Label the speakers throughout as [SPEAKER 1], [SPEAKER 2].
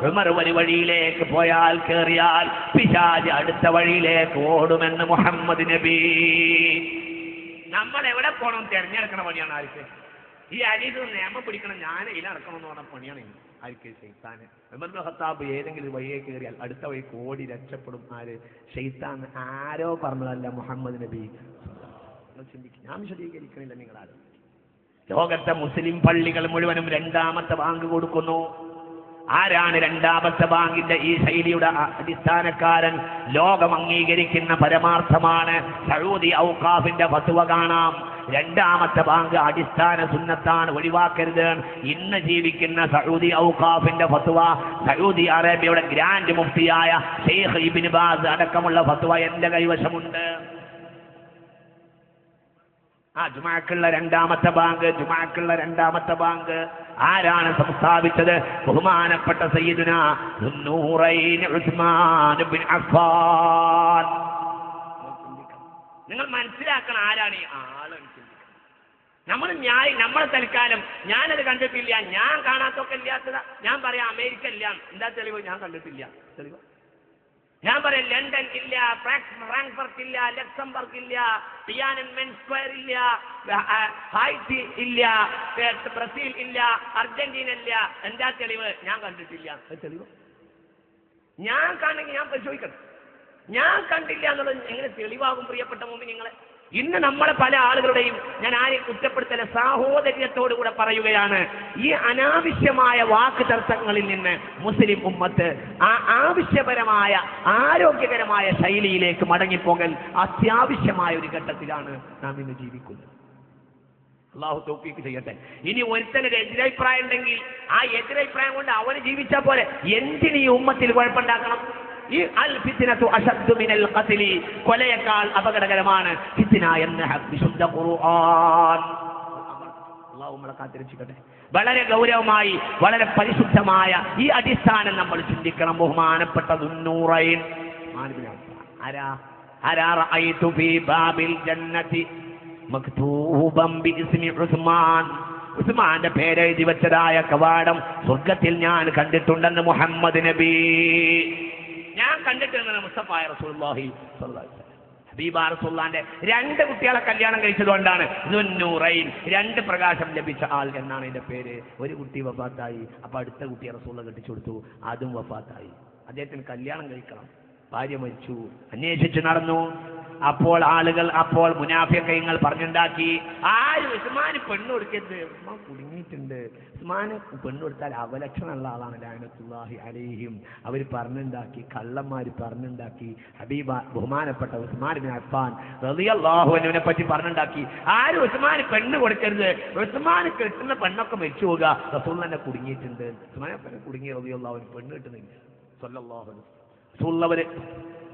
[SPEAKER 1] ഉമർ ഒരു വഴിയിലേക്ക് പോയാൽ കേറിയാൽ പിശാച് അടുത്ത വഴിയിലേക്ക് ഓടുമെന്ന് മുഹമ്മദ് നബി. നമ്മൾ എവിടെ പോകണം തിരഞ്ഞെടുക്കണ പണിയാണ് ആർക്ക്? ഈ അരീത് നിയമം പിടിക്കണം, ഞാൻ ഇതിൽ നടക്കണമെന്ന് പറഞ്ഞ പണിയാണ് ആർക്ക്? ശൈത്താന്. ഉമർ ഇബ്നു ഖത്താബ് ഏതെങ്കിലും വഴിയെ കയറിയാൽ അടുത്ത വഴി ഓടി രക്ഷപ്പെടും. ആര്? ശൈത്താൻ. ആരോ പറഞ്ഞതല്ല, മുഹമ്മദ് നബി. ചിന്തിക്കും, ഞാൻ വിശദീകരിക്കണില്ല, നിങ്ങളാരും. ലോകത്തെ മുസ്ലിം പള്ളികൾ മുഴുവനും രണ്ടാമത്തെ ബാങ്ക് കൊടുക്കുന്നു. ആരാണ് രണ്ടാമത്തെ ബാങ്കിന്റെ ഈ ശൈലിയുടെ അടിസ്ഥാനക്കാരൻ? ലോകം അംഗീകരിക്കുന്ന പരമാർത്ഥമാണ്. സഊദി ഔഖാഫിന്റെ ഫത്വ കാണാം. രണ്ടാമത്തെ ബാങ്ക് അടിസ്ഥാന സുന്നത്താണ്, ഒഴിവാക്കരുത്. ഇന്ന് ജീവിക്കുന്ന സഊദി ഔഖാഫിന്റെ ഫത്വ, സഊദി അറേബ്യയുടെ ഗ്രാൻഡ് മുഫ്തിയായ ഷെയ്ഖ് ഇബ്നു ബാസ് അടക്കമുള്ള ഫത്വ എന്റെ കൈവശമുണ്ട്. ജുമാക്കുള്ള രണ്ടാമത്തെ ബാങ്ക് ആരാണ് സംസ്ഥാപിച്ചത്? ബഹുമാനപ്പെട്ട സയ്യിദുനാ ദുന്നൂറൈൻ ഉസ്മാൻ ബിൻ അഫ്ഫാൻ. നിങ്ങൾ മനസ്സിലാക്കണം ആരാണ് ഈ ആള്. നമ്മളെ തൽക്കാലം ഞാനത് കണ്ടിട്ടില്ല, ഞാൻ കാണാത്തൊക്കെ ഇല്ലാത്തതാ. ഞാൻ പറയാം അമേരിക്ക ഇല്ല, എന്താ തെളിവ്? ഞാൻ കണ്ടിട്ടില്ല. തെളിവ് ഞാൻ പറയാം ലണ്ടൻ ഇല്ല, ഫ്രാങ്ക്ഫർട്ട് ഇല്ല, ലക്സംബർഗ് ഇല്ല, ടിയാനൻമെൻ സ്ക്വയർ ഇല്ല, ഹൈറ്റി ഇല്ല, ബ്രസീൽ ഇല്ല, അർജന്റീന ഇല്ല. എന്താ തെളിവ്? ഞാൻ കണ്ടിട്ടില്ല. തെളിവ് ഞാൻ കാണണമെങ്കിൽ ഞാൻ പരിശോധിക്കണം. ഞാൻ കണ്ടില്ല എന്നുള്ളത് എങ്ങനെ തെളിവാകും? പ്രിയപ്പെട്ട മുഅ്മിനീങ്ങളെ, ഇന്ന് നമ്മളെ പല ആളുകളുടെയും, ഞാൻ ആരെയും കുറ്റപ്പെടുത്തല, സാഹോദര്യത്തോടുകൂടെ പറയുകയാണ്, ഈ അനാവശ്യമായ വാക്ക് തർക്കങ്ങളിൽ നിന്ന് മുസ്ലിം ഉമ്മത്ത് ആ ആവശ്യപരമായ ആരോഗ്യകരമായ ശൈലിയിലേക്ക് മടങ്ങിപ്പോകൽ അത്യാവശ്യമായ ഒരു ഘട്ടത്തിലാണ് നാം ഇന്ന് ജീവിക്കുന്നത്. അല്ലാഹു തൗഫീഖ് ചെയ്യട്ടെ. ഇനി ഒരുത്തനൊരു എതിരഭിപ്രായം ഉണ്ടെങ്കിൽ ആ എതിരഭിപ്രായം കൊണ്ട് അവന് ജീവിച്ചാൽ പോലെ, എന്തിന് ഈ ഉമ്മത്തിൽ കുഴപ്പമുണ്ടാക്കണം? ഈ അൽ ഫിത്നതു അശദ്ദു മിനൽ ഖത്ലി, കൊലയേക്കാൾ അപകടകരമാണ് ഫിത്ന എന്ന വിശുദ്ധ ഖുർആൻ. അല്ലാഹു നമ്മളെ കാത്തിരക്ഷിക്കട്ടെ. വളരെ ഗൗരവമായി, വളരെ പരിശുദ്ധമായ ഈ അടിസ്ഥാനം നമ്മൾ ചിന്തിക്കണം. ബഹുമാനപ്പെട്ട ദുന്നൂറൈൻ ആരാ റഅയ്തു ഫീ ബാബിൽ ജന്നതി മക്തൂബൻ ബിസ്മി ഉസ്മാൻ, ഉസ്മാന്റെ പേരെഴുതി വെച്ചതായ കവാടം സ്വർഗത്തിൽ ഞാൻ കണ്ടിട്ടുണ്ടെന്ന് മുഹമ്മദ് നബി. ഞാൻ കണ്ടിട്ടുണ്ട് മുസ്തഫായ റസൂലുള്ളാഹി സ്വല്ലല്ലാഹു അലൈഹി വസല്ലം. ഹബീബ റസൂലുള്ളാഹിന്റെ 2 കുട്ടികളെ കല്യാണം കഴിച്ചതുകൊണ്ടാണ് ദുന്നൂറൈൻ, 2 പ്രകാശം ലഭിച്ച ആൾ എന്നാണ് ഇതിന്റെ പേര്. ഒരു കുട്ടി വഫാത്തായി, അപ്പൊ അടുത്ത കുട്ടിയെ റസൂലുള്ള കെട്ടിച്ചു കൊടുത്തു, അതും വഫാത്തായി. അദ്ദേഹത്തിന് കല്യാണം കഴിക്കണം, ഭാര്യ മരിച്ചു, അന്വേഷിച്ച് നടന്നു. അപ്പോൾ മുനാഫിഖീങ്ങൾ പറഞ്ഞുണ്ടാക്കി, ആരും ഉസ്മാന് പെണ്ണ് കൊടുക്കരുത്, ഉസ്മാൻ കുടുങ്ങിയിട്ടുണ്ട്, ഉസ്മാന് പെണ്ണ് കൊടുത്താൽ അവലക്ഷണമുള്ള ആളാണ് ലഅനത്തുല്ലാഹി അലൈഹിം. അവർ പറഞ്ഞുണ്ടാക്കി, കള്ളന്മാര് പറഞ്ഞുണ്ടാക്കി. ഹബീബ ബഹുമാനപ്പെട്ട ഉസ്മാൻ ഇബ്നു അഫ്ഫാൻ റളിയല്ലാഹു അൻഹുവിനെ പറ്റി പറഞ്ഞുണ്ടാക്കി, ആരും ഉസ്മാന് പെണ്ണ് കൊടുക്കരുത്, ഉസ്മാന് കിട്ടുന്ന പെണ്ണൊക്കെ മരിച്ചു പോകുക, റസൂൽ തന്നെ കുടുങ്ങിയിട്ടുണ്ട്. ഉസ്മാനെ കുടുങ്ങി റളിയല്ലാഹു അൻഹു, പെണ്ണ് കിട്ടുന്നില്ല സ്വല്ലല്ലാഹു അലൈഹി വസല്ലം.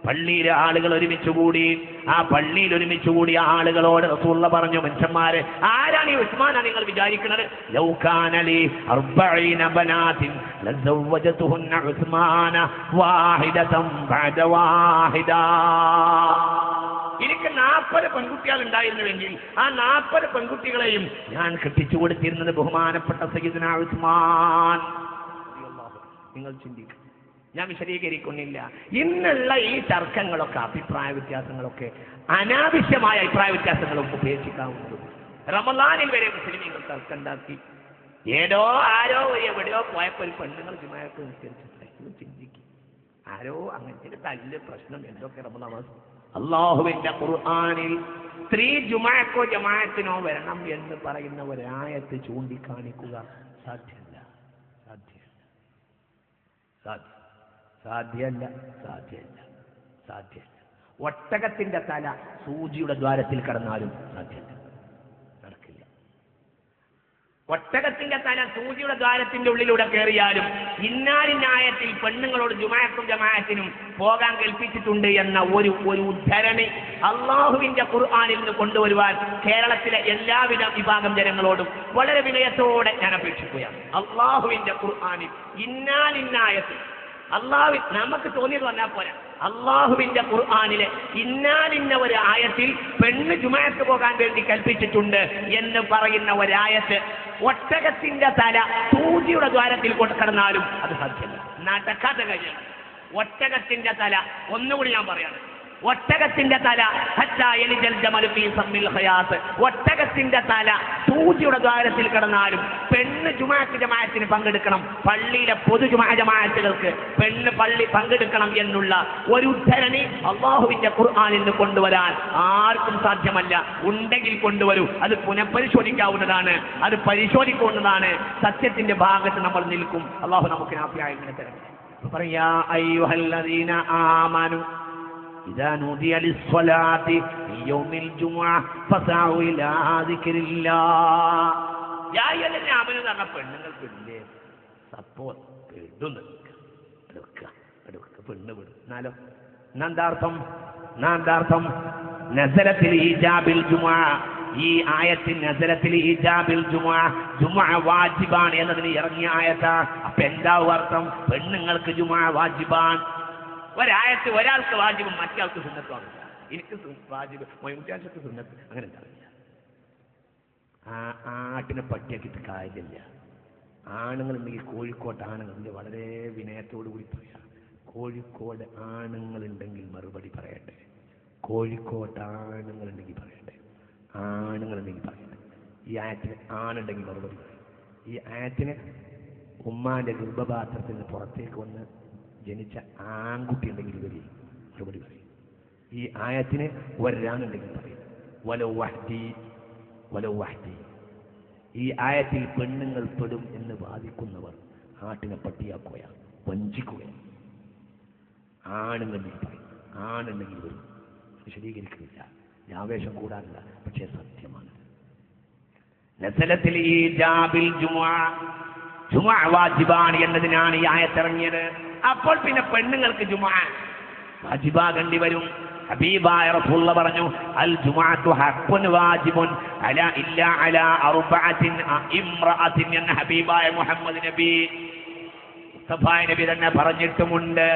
[SPEAKER 1] പള്ളിയിലെ ആളുകൾ ഒരുമിച്ചുകൂടി. ആ പള്ളിയിൽ ഒരുമിച്ചുകൂടിയ ആളുകളോട് റസൂലുള്ള പറഞ്ഞു, മനുഷ്യന്മാരെ, ആരാണ് ഈ ഉസ്മാനാണ് നിങ്ങൾ വിചാരിക്കുന്നത്? ലൗ കാന ലി 40 ബനാതിൻ ലസവ്വജതുഹുന്ന ഉസ്മാന വാഹിദതൻ ബഅദ വാഹിദ. എനിക്ക് 40 പെൺകുട്ടികൾ ഉണ്ടായിരുന്നുവെങ്കിൽ ആ 40 പെൺകുട്ടികളെയും ഞാൻ കെട്ടിച്ചു കൊടുത്തിരുന്നത് ബഹുമാനപ്പെട്ട സയ്യിദുനാ ഉസ്മാൻ. നിങ്ങൾ ചിന്തിക്കുക, ഞാൻ വിശദീകരിക്കുന്നില്ല. ഇന്നുള്ള ഈ തർക്കങ്ങളൊക്കെ, അഭിപ്രായ വ്യത്യാസങ്ങളൊക്കെ, അനാവശ്യമായ അഭിപ്രായ വ്യത്യാസങ്ങളൊക്കെ ഉപേക്ഷിക്കാവുന്നത്. റമളാനിൽ വരെ മുസ്ലിമീങ്ങൾ തർക്കം ഉണ്ടാക്കി. ആരോ എവിടെയോ പോയപ്പോൾ ഒരു പെണ്ണുങ്ങൾ ജുമാഅത്ത് നിസ്കരിച്ചിട്ട് ചിന്തിക്കും, ആരോ അങ്ങനത്തെ തല്ല് പ്രശ്നം എന്തൊക്കെ റമളാൻ. അല്ലാഹുവിന്റെ ഖുർആനിൽ സ്ത്രീ ജുമാഅക്കോ ജമാഅത്തിനോ വരണം എന്ന് പറയുന്ന ഒരായത്ത് ചൂണ്ടിക്കാണിക്കുക സാധ്യമല്ല. ഒട്ടകത്തിന്റെ തല സൂചിയുടെ ദ്വാരത്തിൽ കടന്നാലും സാധ്യമല്ല, നടക്കില്ല. ഒട്ടകത്തിന്റെ തല സൂചിയുടെ ദ്വാരത്തിന്റെ ഉള്ളിലൂടെ കയറിയാലും ഇന്നാലിനായത്തിൽ പെണ്ണുങ്ങളോട് ജുമാഅത്തും ജമാഅത്തിനും പോകാൻ കൽപ്പിച്ചിട്ടുണ്ട് എന്ന ഒരു ഉദ്ധരണി അള്ളാഹുവിന്റെ ഖുർആനിൽ നിന്ന് കൊണ്ടുവരുവാൻ കേരളത്തിലെ എല്ലാവിധ വിഭാഗം ജനങ്ങളോടും വളരെ വിനയത്തോടെ ഞാൻ അപേക്ഷിക്കുകയാണ്. അള്ളാഹുവിന്റെ ഖുർആനിൽ ഇന്നാലിനായത്തിൽ അള്ളാഹു നമുക്ക് തോന്നിയത് പറഞ്ഞാൽ പോരാ. അള്ളാഹുവിന്റെ ഖുർആനിലെ ഇന്നാലിന്ന ഒരു ആയത്തിൽ പെണ്ണ് ജുമാഅത്ത് പോകാൻ വേണ്ടി കൽപ്പിച്ചിട്ടുണ്ട് എന്ന് പറയുന്ന ഒരായത്ത് ഒട്ടകത്തിന്റെ തല സൂചിയുടെ ദ്വാരത്തിൽ കൊണ്ടുകിടന്നാലും അത് സാധ്യമല്ല, നടക്കാത്ത കാര്യമാണ്. ഒട്ടകത്തിന്റെ തല, ഒന്നുകൂടി ഞാൻ പറയാണ്, ഒട്ടകത്തിന്റെ തല ഒട്ടകത്തിന്റെ തല സൂചിയുടെ ദ്വാരത്തിൽ കിടന്നാലും പെണ്ണ് ജമാഅത്തിന് പങ്കെടുക്കണം, പള്ളിയിലെ പൊതു ജമാഅത്തുകൾക്ക് പെണ്ണ് പള്ളി പങ്കെടുക്കണം എന്നുള്ള ഒരു ഉദ്ധരണി അള്ളാഹുവിന്റെ ഖുർആനിൽ നിന്ന് കൊണ്ടുവരാൻ ആർക്കും സാധ്യമല്ല. ഉണ്ടെങ്കിൽ കൊണ്ടുവരൂ, അത് പുനഃപരിശോധിക്കാവുന്നതാണ്, അത് പരിശോധിക്കാവുന്നതാണ്. സത്യത്തിന്റെ ഭാഗത്ത് നമ്മൾ നിൽക്കും. അള്ളാഹു നമുക്ക് നാഫിയായി ഇങ്ങനെ തരട്ടെ. പറയാ അയ്യുഹല്ലദീന ആമനു إذا نودي للصلاة في يوم الجمعة فسعوا إلى ذكر الله. يا أيها الذين آمنوا എന്ന് പെണ്ണുങ്ങൾക്ക് ഇല്ലേ സപ്പോർട്ട് പെടുന്നു പെണ്ണ് വിടും എന്നാലോ നാന്താർത്ഥം നസലത്തിൽ ഈജാബിൽ ജുമുഅ. ഈ ആയത്തിൽ നസലത്തിൽ ഈജാബിൽ ജുമുഅ, ജുമുഅ വാജിബാണ് എന്നതിന് ഇറങ്ങിയ ആയത്താണ്. അപ്പൊ എന്താ അർത്ഥം? പെണ്ണുങ്ങൾക്ക് ജുമുഅ വാജിബാണ്. ഒരായത്ത് ഒരാൾക്ക് വാജിബും മറ്റയാൾക്ക് സുന്നത്തുമാണ്. എനിക്ക് വാജിബ്, മൊയ്മുട്ടിയാൾക്ക് സുന്നത്ത്, അങ്ങനെ ഉണ്ടാവില്ല. ആട്ടിനെ പട്ടിയാക്കിയിട്ട് കാര്യമില്ല. ആണുങ്ങളുണ്ടെങ്കിൽ കോഴിക്കോട്ട് ആണുങ്ങളുണ്ട്, വളരെ വിനയത്തോടു കൂടി പറയാം. കോഴിക്കോട് ആണുങ്ങളുണ്ടെങ്കിൽ മറുപടി പറയട്ടെ. കോഴിക്കോട്ട് ആണുങ്ങളുണ്ടെങ്കിൽ പറയട്ടെ, ആണുങ്ങളുണ്ടെങ്കിൽ പറയട്ടെ. ഈ ആയത്തിന് ആണുണ്ടെങ്കിൽ മറുപടി പറയും. ഈ ആയത്തിന് ഉമ്മാന്റെ ഗർഭപാത്രത്തിൽ നിന്ന് പുറത്തേക്ക് വന്ന് ജനിച്ച ആൺകുട്ടി ഉണ്ടെങ്കിൽ വരും മറുപടി പറയും. ഈ ആയത്തിന് ഒരാണുണ്ടെങ്കിൽ പറയും വലോ വഹ്ദി. ഈ ആയത്തിൽ പെണ്ണുങ്ങൾ പെടും എന്ന് വാദിക്കുന്നവർ ആട്ടിനെ പട്ടിയാക്കുകയാണ്, വഞ്ചിക്കുകയാണ്. ആണുണ്ടെങ്കിൽ പറയും, ആണുണ്ടെങ്കിൽ വരും. വിശദീകരിക്കുന്നില്ല, ആവേശം കൂടാറില്ല, പക്ഷേ സത്യമാണ്. നസലത്തിൽ ഈജാബിൽ ജുമുഅ വാജിബാണ് എന്നതിനാണ് ഈ ആയത്തിറങ്ങിയത്. അപ്പോൾ പിന്നെ പെണ്ണുങ്ങൾക്ക് ജുമുഅ വാജിബാകേണ്ടി വരും. ഹബീബായ റസൂലുള്ളാഹി പറഞ്ഞു, അൽ ജുമുഅത്തു ഹഖ്ഖുൻ വാജിബുൻ അലാ ഇല്ലാ അലാ അർബഅത്തിൻ ഇംറഅത്തിൻ എന്ന ഹബീബായ മുഹമ്മദ് നബി മുസ്തഫായ നബി തന്നെ പറഞ്ഞിട്ടുമുണ്ട്.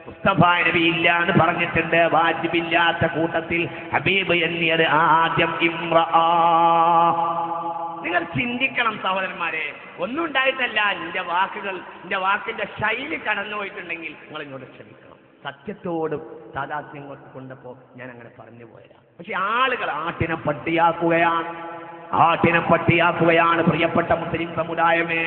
[SPEAKER 1] മുസ്തഫായ നബി ഇല്ല എന്ന് പറഞ്ഞിട്ടുണ്ട്. വാജിബില്ലാത്ത കൂട്ടത്തിൽ ഹബീബ് എണ്ണിയത് ആദ്യം ഇംറഅ. നിങ്ങൾ ചിന്തിക്കണം സഹോദരന്മാരെ, ഒന്നും ഉണ്ടായിട്ടല്ല. എൻ്റെ വാക്കിന്റെ ശൈലി കടന്നുപോയിട്ടുണ്ടെങ്കിൽ നിങ്ങൾ ഇങ്ങോട്ട് ക്ഷമിക്കണം. സത്യത്തോട് താദാത്മ്യം കൊണ്ടപ്പോൾ ഞാൻ അങ്ങനെ പറഞ്ഞു പോയതാണ്. പക്ഷെ ആളുകൾ ആട്ടിനെ പട്ടിയാക്കുകയാണ്. പ്രിയപ്പെട്ട മുസ്ലിം സമുദായമേ.